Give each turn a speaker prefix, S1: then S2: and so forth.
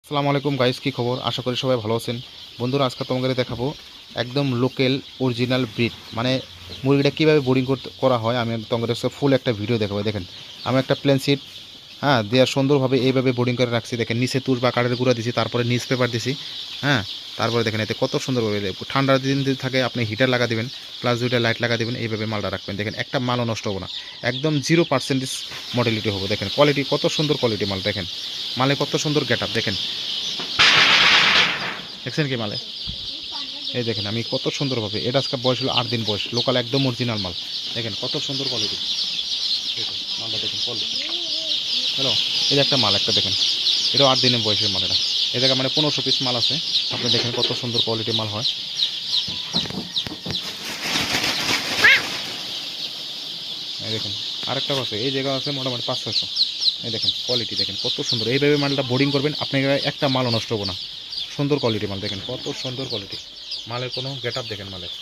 S1: আসসালামু আলাইকুম গাইস, কি খবর? আশা করি সবাই ভালো আছেন। বন্ধুরা, আজকে তোমাদের দেখাবো একদম লোকাল অরিজিনাল ব্রিড, মানে মুরগিটা কীভাবে বোর্ডিং করা হয়। আমি তোমাদের কাছে ফুল একটা ভিডিও দেখাবো। দেখেন, আমি একটা প্লেন সিট দেওয়া সুন্দরভাবে এইভাবে বোর্ডিং করে রাখছি। দেখেন, নিচে তুষ বা কাঠের গুঁড়া দিছি, তারপরে নিউজ পেপার দিছি। তারপরে দেখেন এতে কত সুন্দরভাবে ঠান্ডার দিন যদি থাকে আপনি হিটার লাগা দেবেন, প্লাস দুইটা লাইট লাগা দেবেন, এইভাবে মালটা রাখবেন। দেখেন, একটা মালও নষ্ট হবে না, একদম 0% মডেলিটি হবে। দেখেন কোয়ালিটি কত সুন্দর, কোয়ালিটি মাল দেখেন, মালে কত সুন্দর গেট আপ দেখেন, দেখছেন কি মালে। এই দেখেন আমি কত সুন্দরভাবে, এটা আজকে বয়স হলো 8 দিন বয়স, লোকাল একদম অরিজিনাল মাল। দেখেন কত সুন্দর কোয়ালিটি, দেখেন মালটা দেখেন কোয়ালিটি। হ্যালো, এই একটা মাল একটা দেখেন, এটাও 8 দিনের বয়সের মাল। এটা এই জায়গায় মানে 1500 পিস মাল আছে। আপনি দেখেন কত সুন্দর কোয়ালিটি মাল হয়। এই দেখেন আরেকটা আছে, এই জায়গা আছে মোটামুটি 500-600। এই দেখেন কোয়ালিটি দেখেন কত সুন্দর। এইভাবে মালটা বোর্ডিং করবেন, আপনি একটা মালও নষ্ট হবো না। সুন্দর কোয়ালিটি মাল দেখেন, কত সুন্দর কোয়ালিটি মালের, কোনো গেট আপ দেখেন মালের।